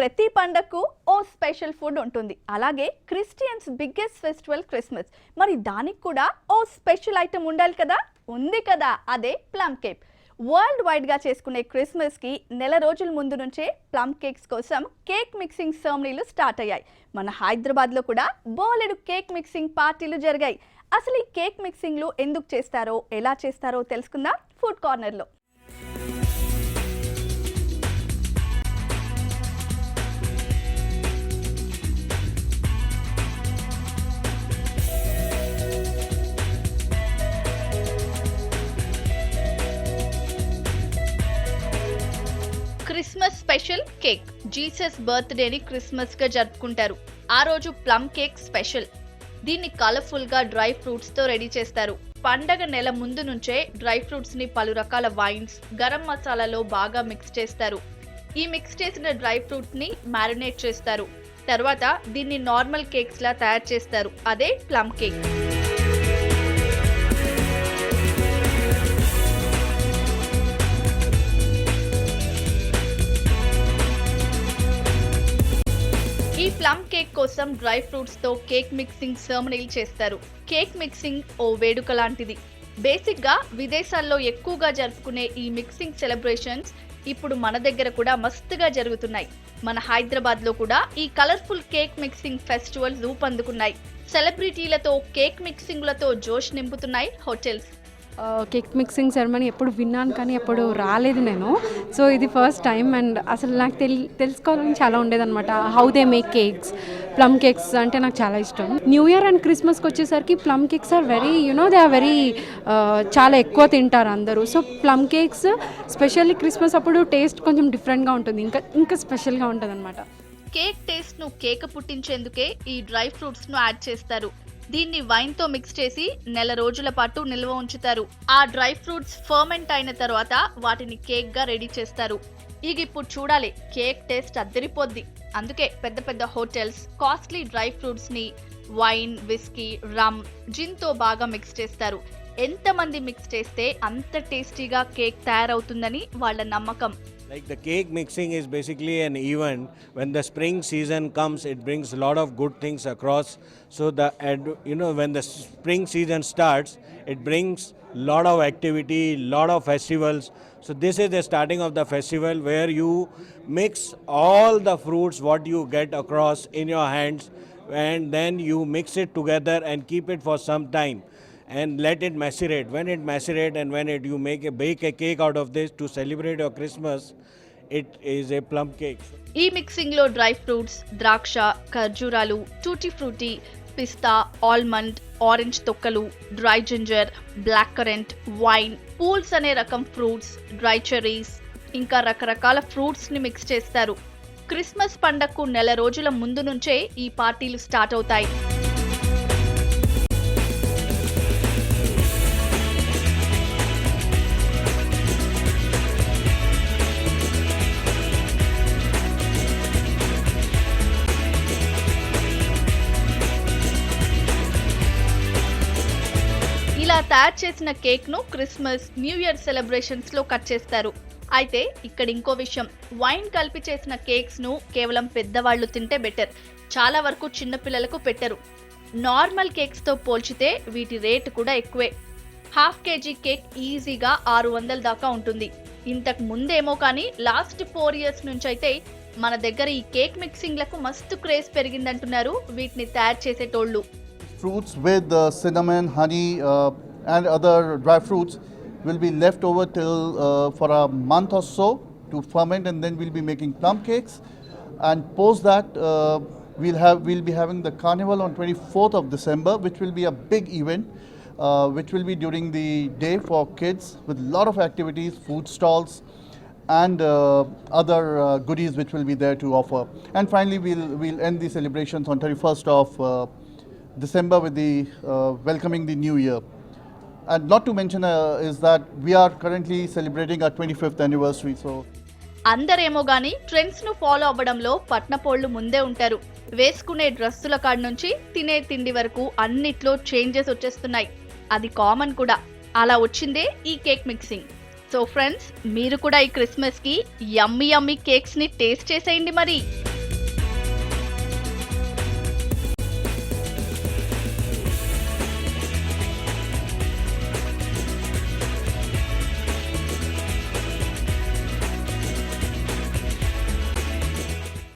ప్రతి పండగకు ఓ special food ఉంటుంది. అలాగే క్రిస్టియన్స్ బిగ్గెస్ట్ ఫెస్టివల్ క్రిస్మస్. మరి దానికి కూడా ఓ స్పెషల్ ఐటమ్ ఉండాలి కదా. ఉంది కదా, అదే ప్లమ్ కేక్. వరల్డ్ వైడ్ గా చేసుకునే క్రిస్మస్ కి నెల రోజుల ముందు నుంచే ప్లమ్ కేక్స్ కోసం కేక్ మిక్సింగ్ సెరమనీలు స్టార్ట్ అయ్యాయి. మన హైదరాబాద్ లో కూడా బోలెడు కేక్ మిక్సింగ్ పార్టీలు జరిగాయి. అసలు ఈ కేక్ మిక్సింగ్లు ఎందుకు చేస్తారో, ఎలా చేస్తారో తెలుసుకుందాం ఫుడ్ కార్నర్ లో. Christmas special cake. జీసస్ బర్త్డేని క్రిస్మస్ గా జరుపుకుంటారు. ఆ రోజు ప్లమ్ కేక్ స్పెషల్. దీన్ని కలర్ఫుల్ గా డ్రై ఫ్రూట్స్ తో రెడీ చేస్తారు. పండగ నెల ముందు నుంచే డ్రై ఫ్రూట్స్ ని పలు రకాల వైన్స్, గరం మసాలాలో బాగా మిక్స్ చేస్తారు. ఈ మిక్స్ చేసిన డ్రై ఫ్రూట్ ని మ్యారినేట్ చేస్తారు. తర్వాత దీన్ని నార్మల్ కేక్స్ లా తయారు చేస్తారు. అదే ప్లమ్ కేక్. ఈ ప్లమ్ కేక్ కోసం డ్రై ఫ్రూట్స్ తో కేక్ మిక్సింగ్ సెరమనీలు చేస్తారు. కేక్ మిక్సింగ్ ఓ వేడుక లాంటిది. బేసిక్ గా విదేశాల్లో ఎక్కువగా జరుపుకునే ఈ మిక్సింగ్ సెలబ్రేషన్స్ ఇప్పుడు మన దగ్గర కూడా మస్తుగా జరుగుతున్నాయి. మన హైదరాబాద్ లో కూడా ఈ కలర్ఫుల్ కేక్ మిక్సింగ్ ఫెస్టివల్ రూపొందుకున్నాయి. సెలబ్రిటీలతో కేక్ మిక్సింగ్లతో జోష్ నింపుతున్నాయి హోటల్స్. కేక్ మిక్సింగ్ సెరమనీ ఎప్పుడు విన్నాను కానీ ఎప్పుడు రాలేదు నేను. సో ఇది ఫస్ట్ టైం. అండ్ అసలు నాకు తెలుసుకోవాలని చాలా ఉండేదన్నమాట. How they make cakes. Plum cakes అంటే నాకు చాలా ఇష్టం. న్యూ ఇయర్ అండ్ క్రిస్మస్కి వచ్చేసరికి plum cakes are very they are very చాలా ఎక్కువ తింటారు అందరూ. So plum cakes specially Christmas అప్పుడు టేస్ట్ కొంచెం డిఫరెంట్గా ఉంటుంది, ఇంకా స్పెషల్గా ఉంటుంది అనమాట. కేక్ టేస్ట్ ను కేక్ పుట్టించేందుకే ఈ డ్రై ఫ్రూట్స్ ను యాడ్ చేస్తారు. దీన్ని వైన్ తో మిక్స్ చేసి నెల రోజుల పాటు నిల్వ ఉంచుతారు. ఆ డ్రై ఫ్రూట్స్ ఫర్మెంట్ అయిన తర్వాత వాటిని కేక్ గా రెడీ చేస్తారు. ఇక ఇప్పుడు చూడాలి, కేక్ టేస్ట్ అద్దరిపోద్ది. అందుకే పెద్ద పెద్ద హోటల్స్ కాస్ట్లీ డ్రై ఫ్రూట్స్ ని వైన్, విస్కీ, రమ్, జిన్ తో బాగా మిక్స్ చేస్తారు. ఎంతమంది మిక్స్ చేస్తే అంత టేస్టీగా కేక్ తయారవుతుందని వాళ్ళ నమ్మకం. Like the cake mixing is basically an event. When the spring season comes, it brings a lot of good things across. So when the spring season starts, it brings lot of activity, lot of festivals. So this is the starting of the festival where you mix all the fruits what you get across in your hands, and then you mix it together and keep it for some time and let it macerate. When it macerate and when you bake a cake out of this to celebrate your Christmas, it is a plum cake. ఈ mixing లో dry fruits, ద్రాక్ష, ఖర్జూరాలు, tutti frutti, పిస్తా, almond, orange తొక్కలు, dry ginger, black currant, wine, పూల్స్ అనే రకం fruits, dry cherries, ఇంకా రకరకాల ఫ్రూట్స్ ని మిక్స్ చేస్తారు. క్రిస్మస్ పండగకు నెల రోజుల ముందు నుంచే ఈ పార్టీలు స్టార్ట్ అవుతాయి. ఇలా తయారు చేసిన కేక్ ను క్రిస్మస్, న్యూ ఇయర్ సెలబ్రేషన్స్ లో కట్ చేస్తారు. అయితే ఇక్కడ ఇంకో విషయం, వైన్ కలిపి చేసిన కేక్స్ ను కేవలం పెద్దవాళ్లు తింటే బెటర్. చాలా వరకు చిన్న పిల్లలకు పెట్టరు. నార్మల్ కేక్స్ తో పోల్చితే వీటి రేటు కూడా ఎక్కువే. హాఫ్ కేజీ కేక్ ఈజీగా 600 దాకా ఉంటుంది. ఇంతకు ముందేమో కానీ లాస్ట్ 4 years నుంచి అయితే మన దగ్గర ఈ కేక్ మిక్సింగ్ లకు మస్తు క్రేజ్ పెరిగిందంటున్నారు వీటిని తయారు చేసేటోళ్ళు. Fruits with cinnamon, honey and other dry fruits will be left over till for a month or so to ferment, and then we'll be making plum cakes. And post that we'll be having the carnival on 24th of December, which will be a big event, which will be during the day for kids with a lot of activities, food stalls and other goodies which will be there to offer. And finally we'll end the celebrations on 31st of December with the welcoming the new year. And not to mention is that we are currently celebrating our 25th anniversary. So అందరేమో గాని trends ను follow అవ్వడంలో పట్నపోళ్లు ముందే ఉంటారు. వేసుకునే డ్రెస్సుల కాడ నుంచి తినే తిండి వరకు అన్నిట్లో చేంజెస్ వచ్చేస్తున్నాయి. అది కామన్ కూడా. అలా వచ్చిందే ఈ కేక్ మిక్సింగ్. సో ఫ్రెండ్స్, మీరు కూడా ఈ క్రిస్మస్ కి యమ్మీ కేక్స్ ని టేస్ట్ చేసేయండి మరి.